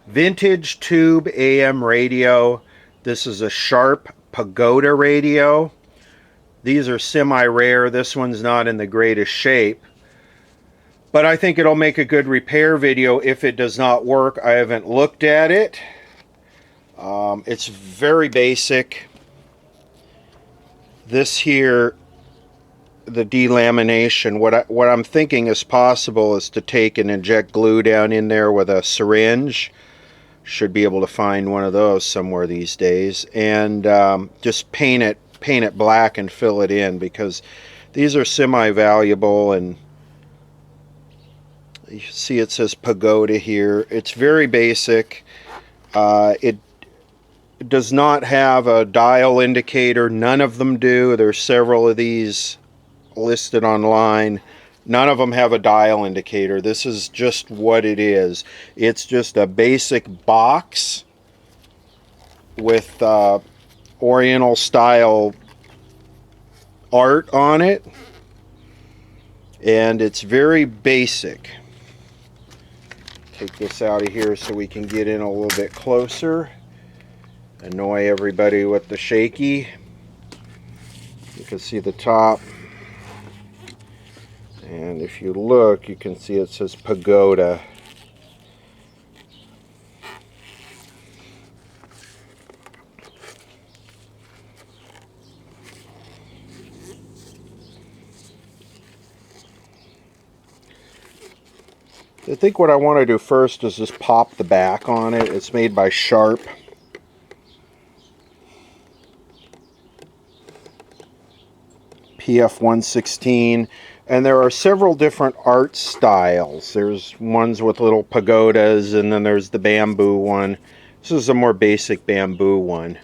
vintage tube AM radio. This is a Sharp Pagoda radio. These are semi-rare. This one's not in the greatest shape, but I think it'll make a good repair video if it does not work. I haven't looked at it. It's very basic. This here, the delamination, what I'm thinking is possible is to take and inject glue down in there with a syringe. Should be able to find one of those somewhere these days, and just paint it black and fill it in, because these are semi-valuable. And you see it says Pagoda here. It's very basic. It does not have a dial indicator. None of them do. There's several of these listed online. None of them have a dial indicator. This is just what it is. It's just a basic box with Oriental style art on it, and it's very basic. Take this out of here so we can get in a little bit closer. Annoy everybody with the shaky. You can see the top, and if you look, you can see it says Pagoda. I think what I want to do first is just pop the back on it. It's made by Sharp. PF116, and there are several different art styles. There's ones with little pagodas, and then there's the bamboo one. This is a more basic bamboo one.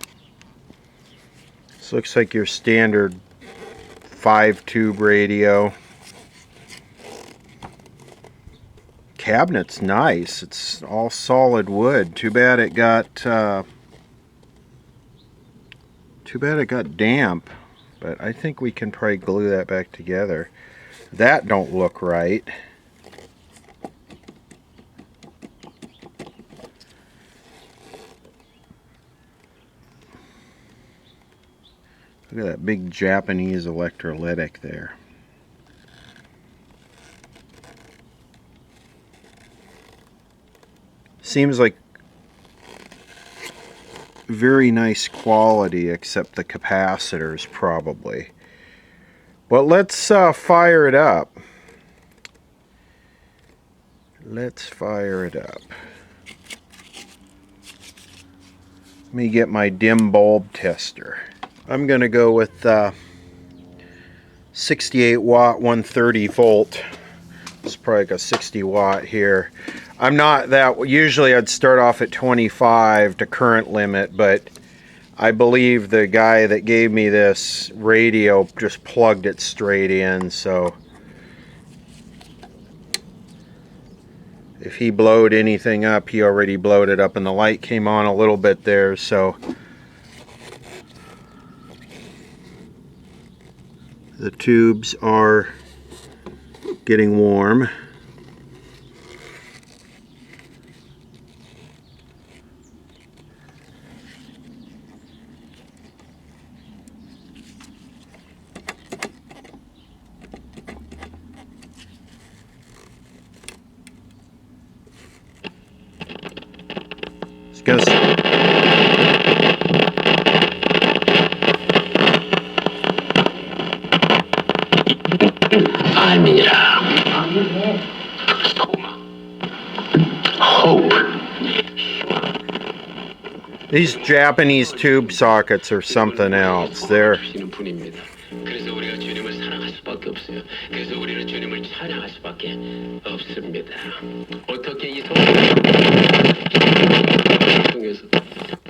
This looks like your standard 5-tube radio. Cabinet's nice. It's all solid wood. Too bad it got damp. But I think we can probably glue that back together. That don't look right. Look at that big Japanese electrolytic there. Seems like very nice quality, except the capacitors probably. But let's fire it up. Let's fire it up. Let me get my dim bulb tester. I'm going to go with 68 watt 130 volt. It's probably like a 60 watt here. I'm not that, usually I'd start off at 25 to current limit, but I believe the guy that gave me this radio just plugged it straight in, so if he blowed anything up, he already blowed it up, and the light came on a little bit there, so the tubes are getting warm. It's gonna 아니라 hope. These Japanese tube sockets are something else. They're 그래서 우리가 주님을 사랑할 수밖에 없어요. 그래서 우리는 주님을 찬양할 수밖에 없습니다. 어떻게 이 통해서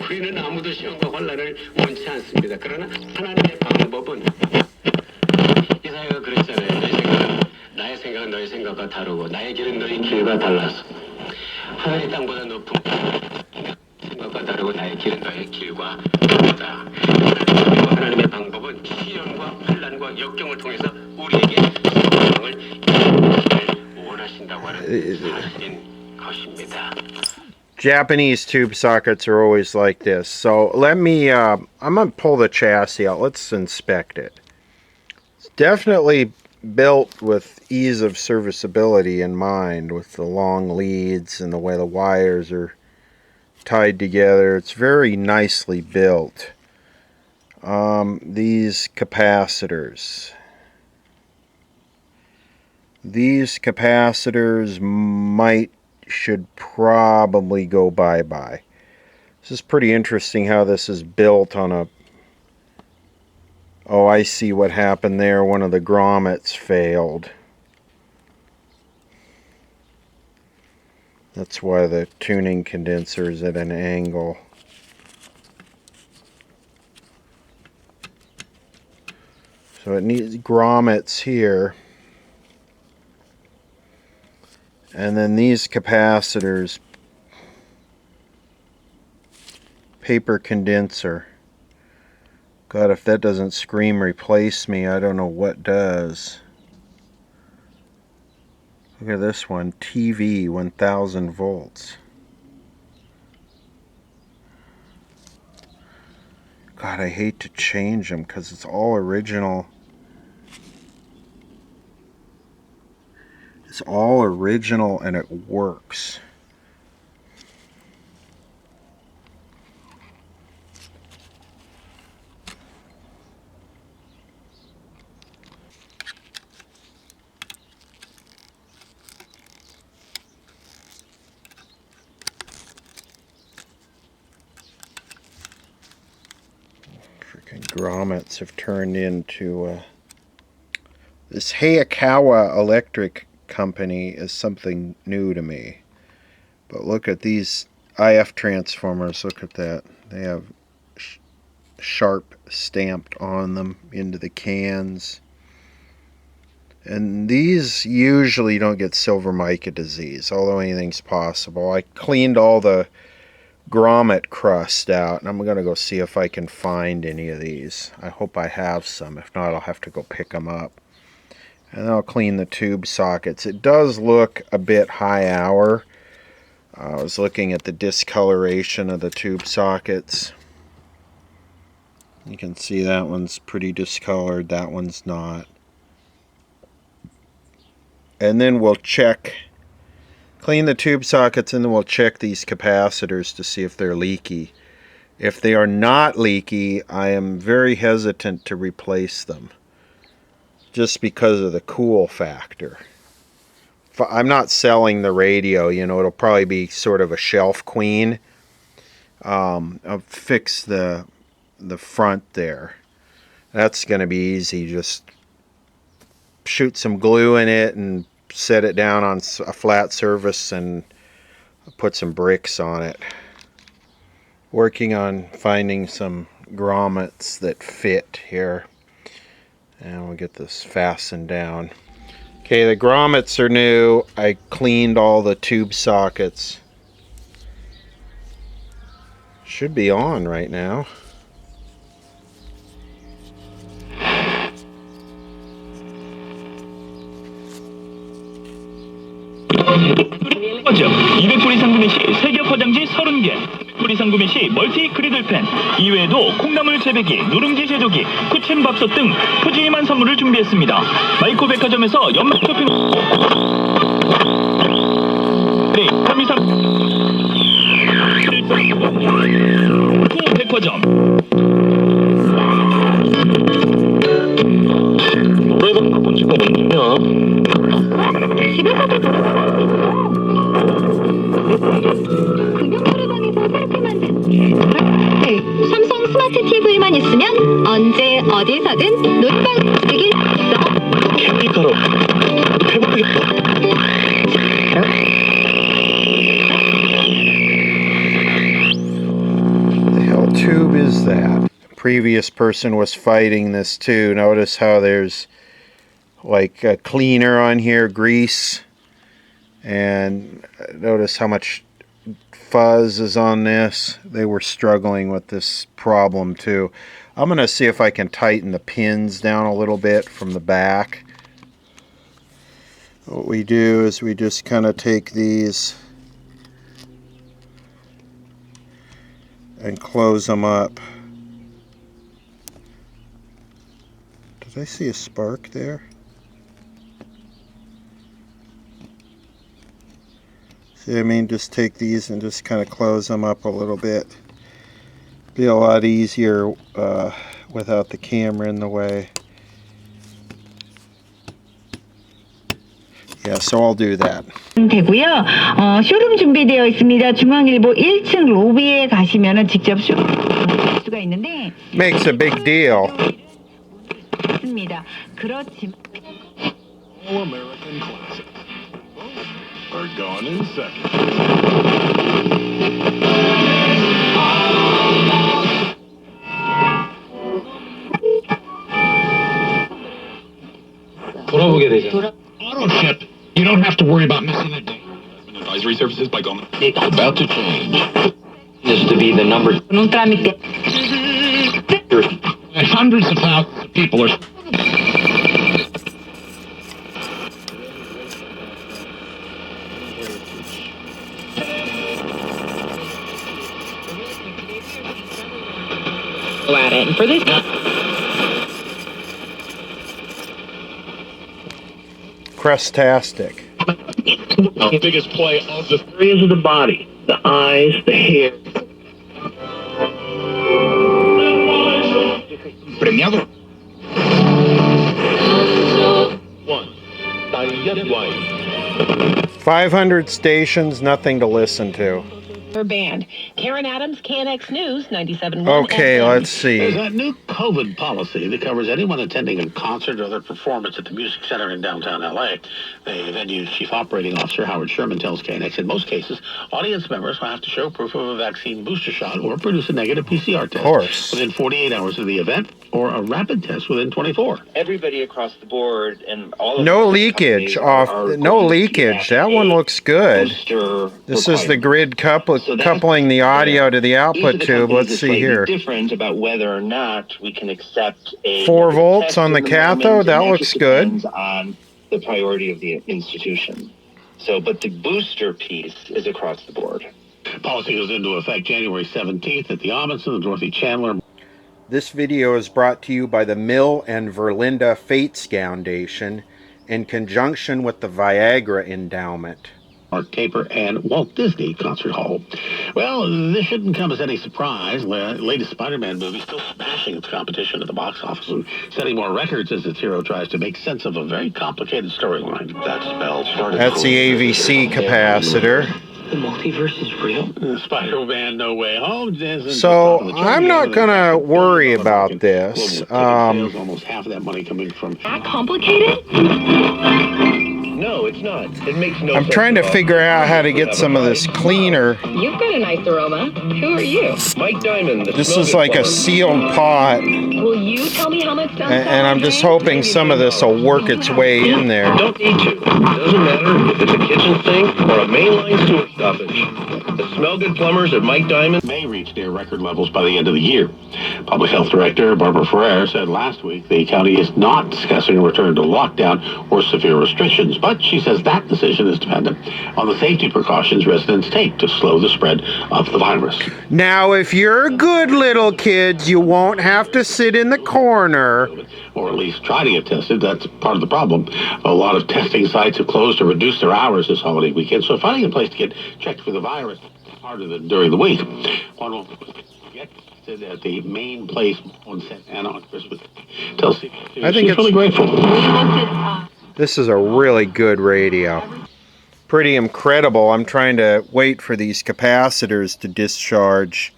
우리는 아무도 시험과 환난을 원치 않습니다. 그러나 하나님의 방법은 이사야가 그랬잖아요. 나의 생각은 너의 생각과 다르고 나의 길은 너의 길과 달라서 하늘이 땅보다 높은 생각과 다르고 나의 길은 너의 길과 다르다. 하나님의 방법은 시련과 환난과 역경을 통해서 우리에게 소망을 원하신다고 하는 사실인 것입니다. Japanese tube sockets are always like this. So let me, I'm going to pull the chassis out. Let's inspect it. It's definitely built with ease of serviceability in mind, with the long leads and the way the wires are tied together. It's very nicely built. These capacitors. These capacitors should probably go bye-bye. This is pretty interesting how this is built on a... Oh, I see what happened there. One of the grommets failed. That's why the tuning condenser is at an angle. So it needs grommets here. And then these capacitors, paper condenser. God, if that doesn't scream replace me, I don't know what does. Look at this one, TV, 1000 volts. God, I hate to change them because it's all original. It's all original and it works. Freaking grommets have turned into this Hayakawa electric company is something new to me. But look at these IF transformers. Look at that. They have sharp stamped on them into the cans. And these usually don't get silver mica disease, although anything's possible. I cleaned all the grommet crust out, and I'm going to go see if I can find any of these. I hope I have some. If not, I'll have to go pick them up. And then I'll clean the tube sockets. It does look a bit high hour. I was looking at the discoloration of the tube sockets. You can see that one's pretty discolored, that one's not. And then we'll clean the tube sockets, and then we'll check these capacitors to see if they're leaky. If they are not leaky, I am very hesitant to replace them, just because of the cool factor. I'm not selling the radio, you know, it'll probably be sort of a shelf queen. I'll fix the front there. That's going to be easy. Just shoot some glue in it and set it down on a flat surface and put some bricks on it. Working on finding some grommets that fit here. And we'll get this fastened down. Okay, the grommets are new. I cleaned all the tube sockets. Should be on right now. 즉 200불 이상 구매 시 세격 포장지 30개, 100불 이상 구매 시 멀티 그리들 펜, 이외에도 콩나물 재배기, 누룽지 제조기, 쿠친 밥솥 등 푸짐한 선물을 준비했습니다. 마이코 백화점에서 연말 쇼핑 네, 323 백화점 노래가 바쁜 친구 언제냐? 집에서도 삼성 스마트 TV만 있으면 언제 어디서든 놀이방 되길 있어. 캠핑카로 해보겠다. The hell tube is that? The previous person was fighting this too. Notice how there's like a cleaner on here, grease, and notice how much fuzz is on this. They were struggling with this problem too. I'm going to see if I can tighten the pins down a little bit from the back. What we do is we just kind of take these and close them up. Did I see a spark there? See what I mean? Just take these and just kind of close them up a little bit. Be a lot easier without the camera in the way. Yeah, so I'll do that. 되고요. 쇼룸 준비되어 있습니다. 중앙일보 1층 로비에 가시면은 직접 쇼룸 볼 수가 있는데 Makes a big deal. 있습니다. 그렇지만 All American classics are gone in seconds. 돌아보게 되죠. Auto ship. You don't have to worry about missing a day. Advisory services by Goldman. About to change. This to be the number. un trámite. And hundreds of thousands of people are. At it. And for this Crestastic. The biggest play of the Areas of the body, the eyes, the hair. premiado. One. 500 stations, nothing to listen to. Band. Karen Adams, KNX News, 97.1 Okay, FM. let's There's see. that new COVID policy that covers anyone attending a concert or other performance at the Music Center in downtown LA. The venue's chief operating officer, Howard Sherman, tells KNX in most cases, audience members will have to show proof of a vaccine booster shot or produce a negative PCR test course. within 48 hours of the event or a rapid test within 24. Everybody across the board and all of No the leakage companies off. are No going to leakage. have That one a looks good. booster This is the requirement. grid So that's- coupling the audio to the Each of output the tube. companies Let's is see slightly here. different about whether or not we can accept a 4 negative volts test on the in moment, cathode. and That just looks good. depends on the priority of the institution. So, but the booster piece is across the board. Policy goes into effect January 17th at the Amundsen, the Dorothy Chandler This video is brought to you by the Mill and Verlinda Fates Foundation in conjunction with the Viagra Endowment. Mark Taper and Walt Disney Concert Hall. Well, this shouldn't come as any surprise. The latest Spider-Man movie still smashing its competition at the box office and setting more records as its hero tries to make sense of a very complicated storyline. That spell started. That's the AVC capacitor. The multiverse is real. Spider-Man No Way Home. So I'm not gonna worry about this. Almost half of that money coming from. That complicated? No, it's not. It makes no I'm sense trying to at all. figure out how to get some of this cleaner. You've got a nice aroma. Who are you? Mike Diamond, the This smell is good like a plumber. sealed pot, Will you tell me how much and I'm just hoping some of this will work its way in there. Don't need to. It doesn't matter if it's a kitchen sink or a mainline sewer stoppage. The smell good plumbers at Mike Diamond. May reach near record levels by the end of the year. Public Health Director Barbara Ferrer said last week the county is not discussing a return to lockdown or severe restrictions, but she says that decision is dependent on the safety precautions residents take to slow the spread of the virus. Now, if you're good little kids, you won't have to sit in the corner. Or at least try to get tested. That's part of the problem. A lot of testing sites have closed or reduced their hours this holiday weekend, so finding a place to get checked for the virus is harder than during the week. One will get tested at the main place on Santa Ana on Christmas. Tells I think she's it's- really grateful. This is a really good radio. Pretty incredible. I'm trying to wait for these capacitors to discharge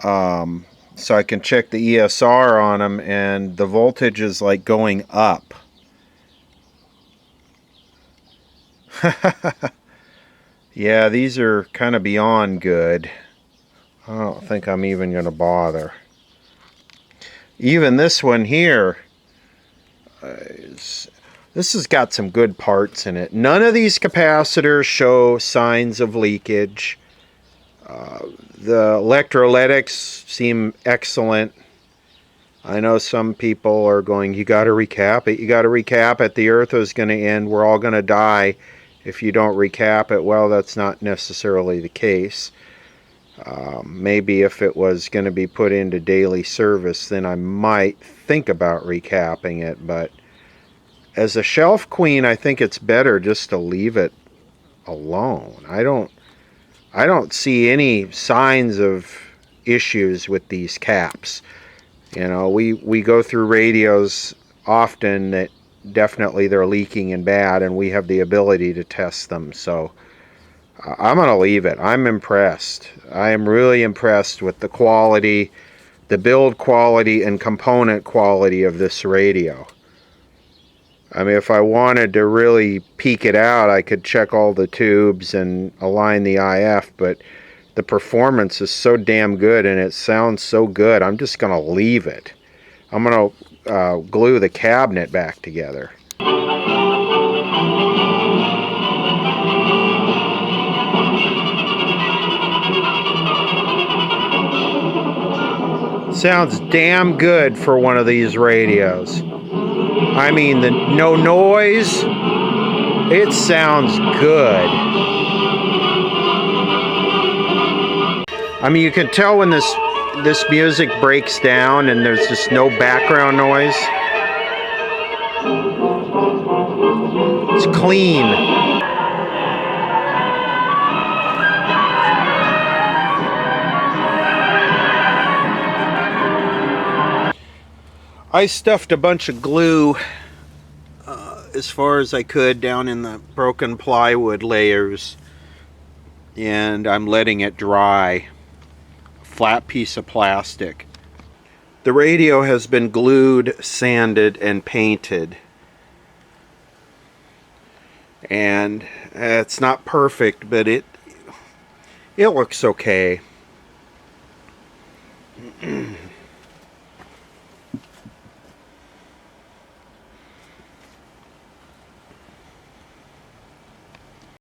so I can check the ESR on them, and the voltage is like going up. Yeah, these are kind of beyond good. I don't think I'm even going to bother. Even this one here, this has got some good parts in it. None of these capacitors show signs of leakage. The electrolytics seem excellent. I know some people are going, you got to recap it. You got to recap it. The earth is going to end. We're all going to die if you don't recap it. Well, that's not necessarily the case. Maybe if it was going to be put into daily service, then I might think about recapping it, but as a shelf queen, I think it's better just to leave it alone. I don't see any signs of issues with these caps. You know, we go through radios often that definitely they're leaking and bad, and we have the ability to test them. So I'm going to leave it. I'm impressed. I am really impressed with the quality, the build quality and component quality of this radio. I mean, if I wanted to really peek it out, I could check all the tubes and align the IF, but the performance is so damn good and it sounds so good, I'm just going to leave it. I'm going to glue the cabinet back together. Sounds damn good for one of these radios. I mean, the no noise, it sounds good. I mean, you can tell when this music breaks down and there's just no background noise. It's clean. I stuffed a bunch of glue as far as I could down in the broken plywood layers, and I'm letting it dry. A flat piece of plastic. The radio has been glued, sanded, and painted, and it's not perfect, but it looks okay.